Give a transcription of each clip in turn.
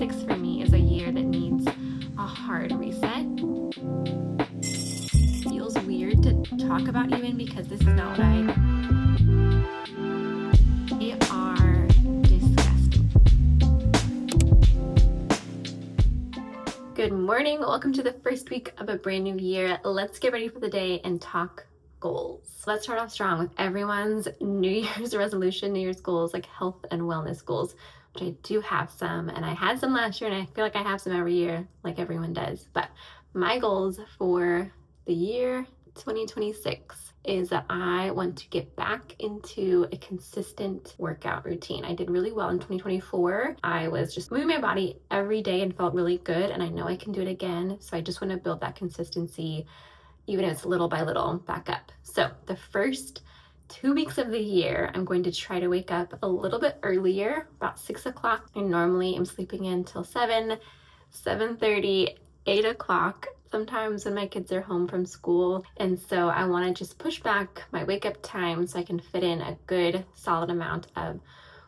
2026 for me is a year that needs a hard reset. Feels weird to talk about even because this is not what they are disgusting. Good morning. Welcome to the first week of a brand new year. Let's get ready for the day and talk goals. Let's start off strong with everyone's New Year's resolution, New Year's goals, like health and wellness goals, which I do have some, and I had some last year, and I feel like I have some every year, like everyone does. But my goals for the year 2026 is that I want to get back into a consistent workout routine. I did really well in 2024. I was just moving my body every day and felt really good, and I know I can do it again. So I just want to build that consistency, even if it's little by little, back up. So the first 2 weeks of the year, I'm going to try to wake up a little bit earlier, about 6 o'clock. I normally am sleeping in till 7, 7:30, 8 o'clock, sometimes when my kids are home from school. And so I want to just push back my wake up time so I can fit in a good solid amount of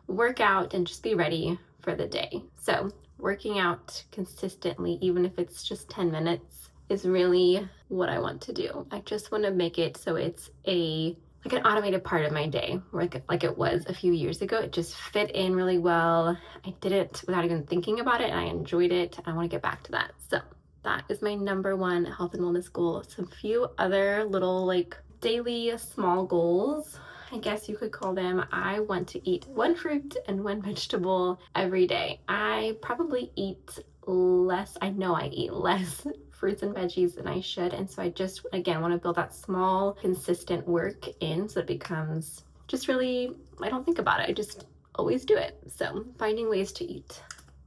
workout and just be ready for the day. So working out consistently, even if it's just 10 minutes, is really what I want to do. I just want to make it so it's like an automated part of my day, like it was a few years ago. It just fit in really well. I did it without even thinking about it, and I enjoyed it. I want to get back to that. So that is my number one health and wellness goal. Some few other little like daily small goals, I guess you could call them. I want to eat 1 fruit and 1 vegetable every day. I probably eat less. I know I eat less fruits and veggies than I should. And so I just, again, want to build that small, consistent work in so it becomes just really, I don't think about it. I just always do it. So finding ways to eat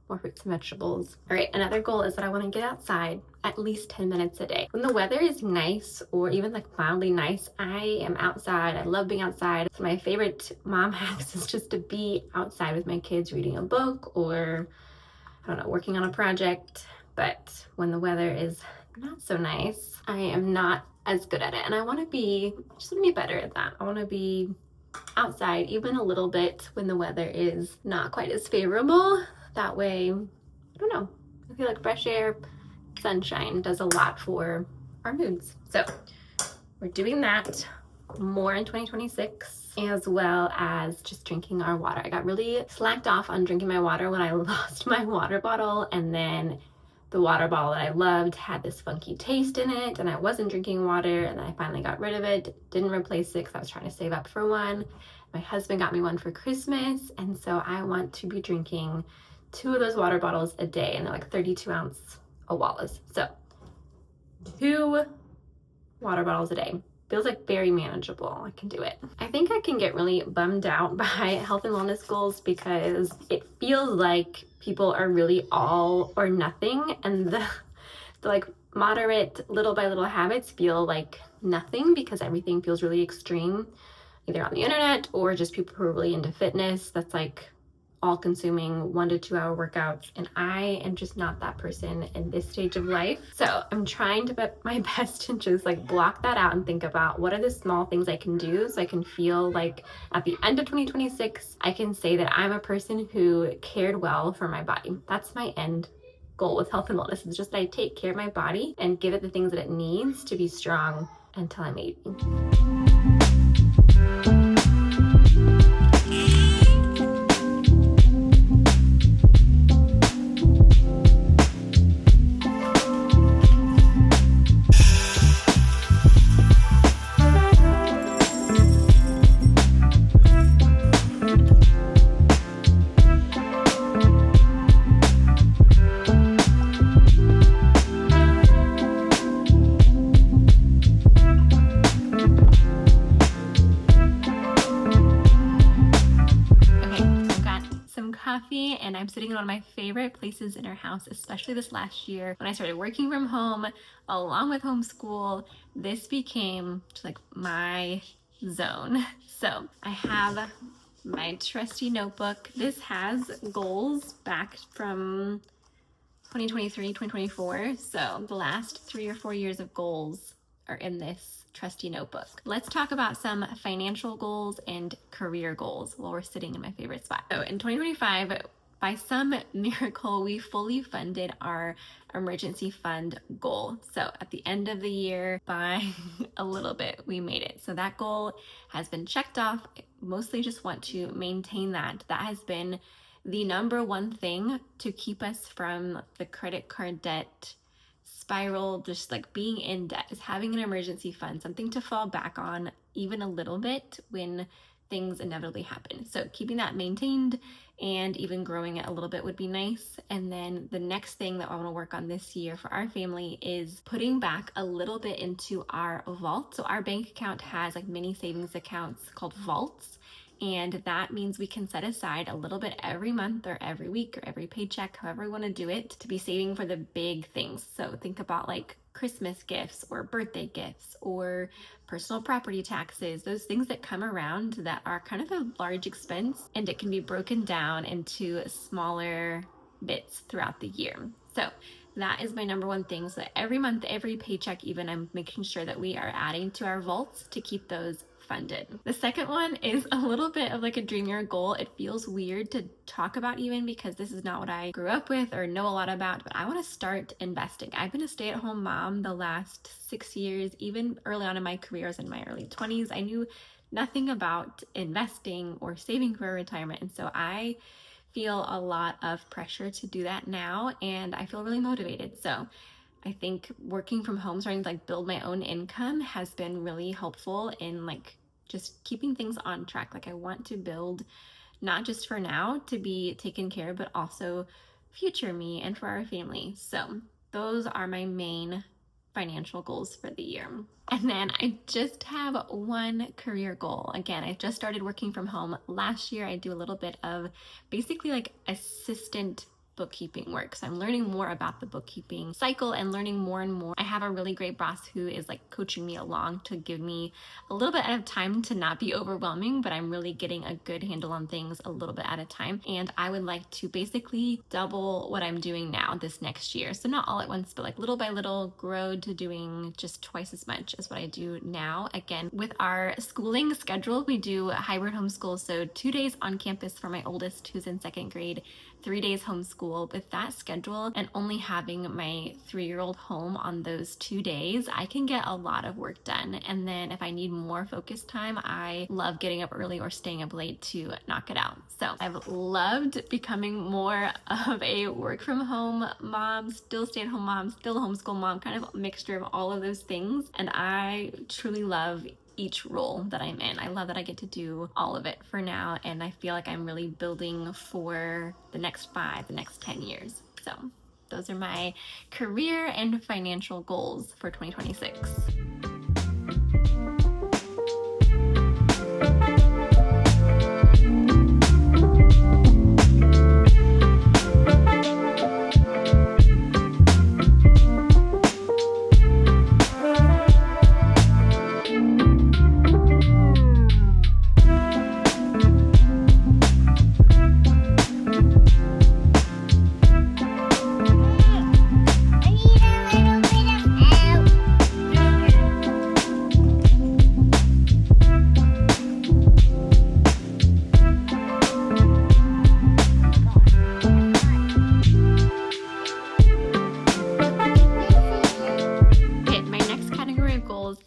more fruits and vegetables. All right, another goal is that I want to get outside at least 10 minutes a day. When the weather is nice or even like mildly nice, I am outside. I love being outside. So my favorite mom hacks is just to be outside with my kids reading a book or, I don't know, working on a project. But when the weather is not so nice, I am not as good at it. And I want to be better at that. I want to be outside even a little bit when the weather is not quite as favorable. That way, I don't know, I feel like fresh air, sunshine does a lot for our moods. So we're doing that more in 2026, as well as just drinking our water. I got really slacked off on drinking my water when I lost my water bottle, and then the water bottle that I loved had this funky taste in it, and I wasn't drinking water, and then I finally got rid of it, didn't replace it because I was trying to save up for one. My husband got me one for Christmas, and so I want to be drinking 2 of those water bottles a day, and they're like 32-ounce Awalas. So 2 water bottles a day. Feels like very manageable. I can do it. I think I can get really bummed out by health and wellness goals because it feels like people are really all or nothing, and the like moderate little by little habits feel like nothing because everything feels really extreme, either on the internet or just people who are really into fitness. That's like all consuming 1 to 2 hour workouts, and I am just not that person in this stage of life. So I'm trying to put my best to just like block that out and think about what are the small things I can do so I can feel like at the end of 2026 I can say that I'm a person who cared well for my body. That's my end goal with health and wellness. It's just that I take care of my body and give it the things that it needs to be strong until I'm 80. Coffee, and I'm sitting in one of my favorite places in our house, especially this last year when I started working from home along with homeschool. This became just like my zone. So I have my trusty notebook. This has goals back from 2023, 2024. So the last 3 or 4 years of goals are in this trusty notebook. Let's talk about some financial goals and career goals while we're sitting in my favorite spot. So in 2025, by some miracle, we fully funded our emergency fund goal. So at the end of the year, by a little bit, we made it. So that goal has been checked off. I mostly just want to maintain that. That has been the number one thing to keep us from the credit card debt spiral, just like being in debt, is having an emergency fund, something to fall back on even a little bit when things inevitably happen. So keeping that maintained and even growing it a little bit would be nice. And then the next thing that I want to work on this year for our family is putting back a little bit into our vault. So our bank account has like mini savings accounts called vaults. And that means we can set aside a little bit every month or every week or every paycheck, however we want to do it, to be saving for the big things. So think about like Christmas gifts or birthday gifts or personal property taxes, those things that come around that are kind of a large expense, and it can be broken down into smaller bits throughout the year. So that is my number one thing. So every month, every paycheck, even, I'm making sure that we are adding to our vaults to keep those funded. The second one is a little bit of like a dreamier goal. It feels weird to talk about even because this is not what I grew up with or know a lot about, but I want to start investing. I've been a stay-at-home mom the last 6 years. Even early on in my career, I was in my early 20s. I knew nothing about investing or saving for retirement. And so I feel a lot of pressure to do that now, and I feel really motivated. So I think working from home, starting to like build my own income, has been really helpful in like just keeping things on track. Like I want to build not just for now to be taken care of, but also future me and for our family. So those are my main financial goals for the year. And then I just have one career goal. Again, I just started working from home last year. I do a little bit of basically like assistant bookkeeping work. So I'm learning more about the bookkeeping cycle and learning more and more. I have a really great boss who is like coaching me along to give me a little bit of time to not be overwhelming, but I'm really getting a good handle on things a little bit at a time. And I would like to basically double what I'm doing now this next year. So not all at once, but like little by little grow to doing just twice as much as what I do now. Again, with our schooling schedule, we do hybrid homeschool. So 2 days on campus for my oldest who's in second grade, 3 days homeschool. With that schedule and only having my 3-year-old home on those 2 days, I can get a lot of work done. And then if I need more focus time, I love getting up early or staying up late to knock it out. So I've loved becoming more of a work from home mom, still stay at home mom, still a homeschool mom, kind of a mixture of all of those things. And I truly love each role that I'm in. I love that I get to do all of it for now, and I feel like I'm really building for the next 5, the next 10 years. So those are my career and financial goals for 2026.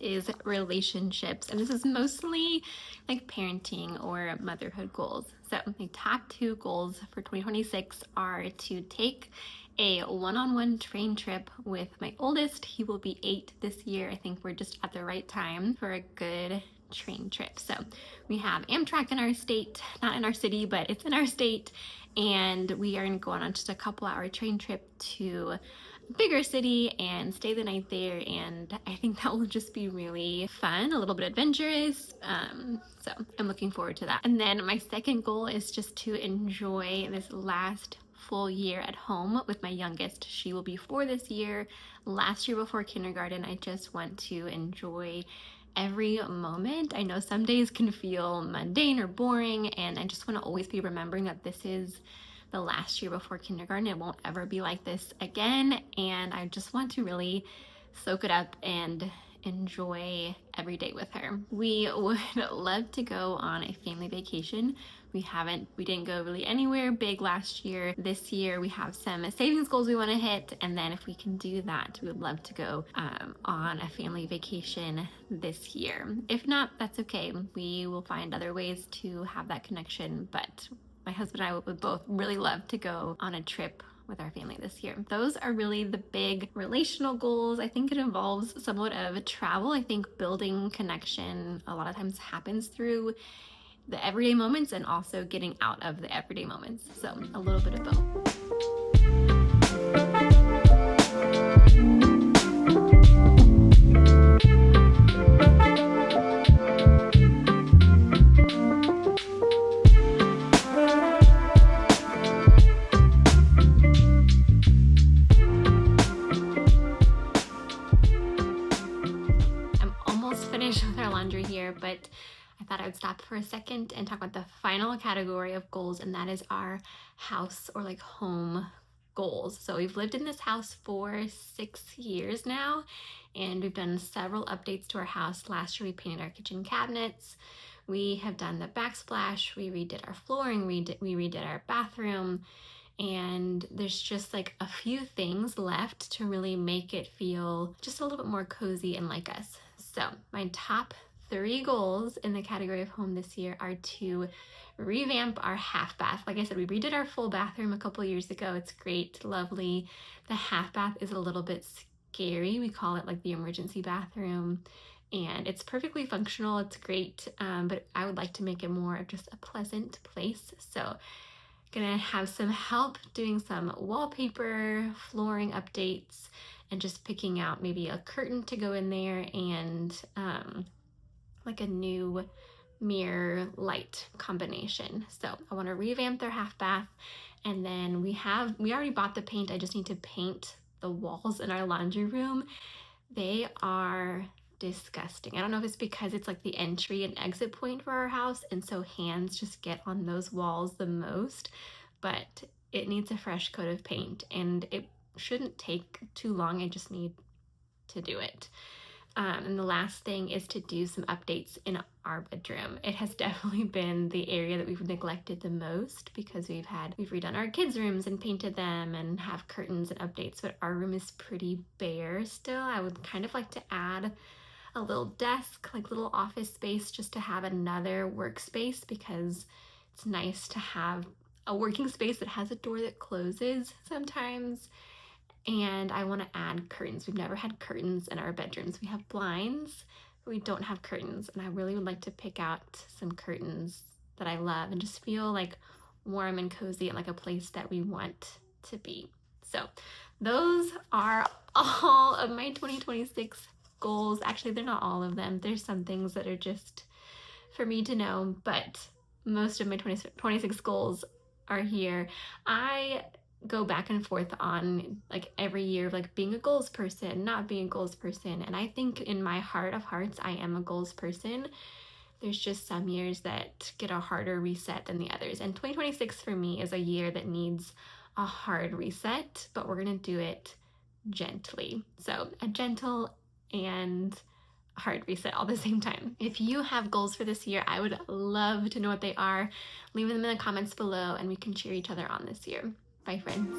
Is relationships, and this is mostly like parenting or motherhood goals. So my top 2 goals for 2026 are to take a one-on-one train trip with my oldest. He will be 8 this year. I think we're just at the right time for a good train trip. So we have Amtrak in our state, not in our city, but it's in our state, and we are going on just a couple-hour train trip to bigger city and stay the night there, and I think that will just be really fun, a little bit adventurous. So I'm looking forward to that. And then my second goal is just to enjoy this last full year at home with my youngest. She will be 4 this year. Last year before kindergarten, I just want to enjoy every moment. I know some days can feel mundane or boring, and I just want to always be remembering that this is the last year before kindergarten. It won't ever be like this again, and I just want to really soak it up and enjoy every day with her. We would love to go on a family vacation. We didn't go really anywhere big last year. This year we have some savings goals we want to hit, and then if we can do that, we would love to go on a family vacation this year. If not, that's okay. We will find other ways to have that connection, but my husband and I would both really love to go on a trip with our family this year. Those are really the big relational goals. I think it involves somewhat of travel. I think building connection a lot of times happens through the everyday moments and also getting out of the everyday moments. So a little bit of both. I'm almost finished with our laundry here, but I thought I would stop for a second and talk about the final category of goals, and that is our house or like home goals. So we've lived in this house for 6 years now, and we've done several updates to our house. Last year we painted our kitchen cabinets. We have done the backsplash. We redid our flooring. We redid our bathroom. And there's just like a few things left to really make it feel just a little bit more cozy and like us. So my top 3 goals in the category of home this year are to revamp our half bath. Like I said, we redid our full bathroom a couple years ago. It's great, lovely. The half bath is a little bit scary. We call it like the emergency bathroom, and it's perfectly functional. It's great, but I would like to make it more of just a pleasant place. So gonna have some help doing some wallpaper, flooring updates, and just picking out maybe a curtain to go in there and like a new mirror light combination. So I want to revamp their half bath, and then we already bought the paint. I just need to paint the walls in our laundry room. They are disgusting. I don't know if it's because it's like the entry and exit point for our house, and so hands just get on those walls the most, but it needs a fresh coat of paint, and it shouldn't take too long. I just need to do it. And the last thing is to do some updates in our bedroom. It has definitely been the area that we've neglected the most because we've redone our kids' rooms and painted them and have curtains and updates, but our room is pretty bare still. I would kind of like to add a little desk, like little office space, just to have another workspace, because it's nice to have a working space that has a door that closes sometimes. And I want to add curtains. We've never had curtains in our bedrooms. We have blinds, but we don't have curtains. And I really would like to pick out some curtains that I love and just feel like warm and cozy and like a place that we want to be. So those are all of my 2026 goals. Actually, they're not all of them. There's some things that are just for me to know, but most of my 2026 goals are here. I go back and forth on like every year of like being a goals person, not being a goals person. And I think in my heart of hearts, I am a goals person. There's just some years that get a harder reset than the others. And 2026 for me is a year that needs a hard reset, but we're going to do it gently. So a gentle and hard reset all at the same time. If you have goals for this year, I would love to know what they are. Leave them in the comments below and we can cheer each other on this year. Bye, friends.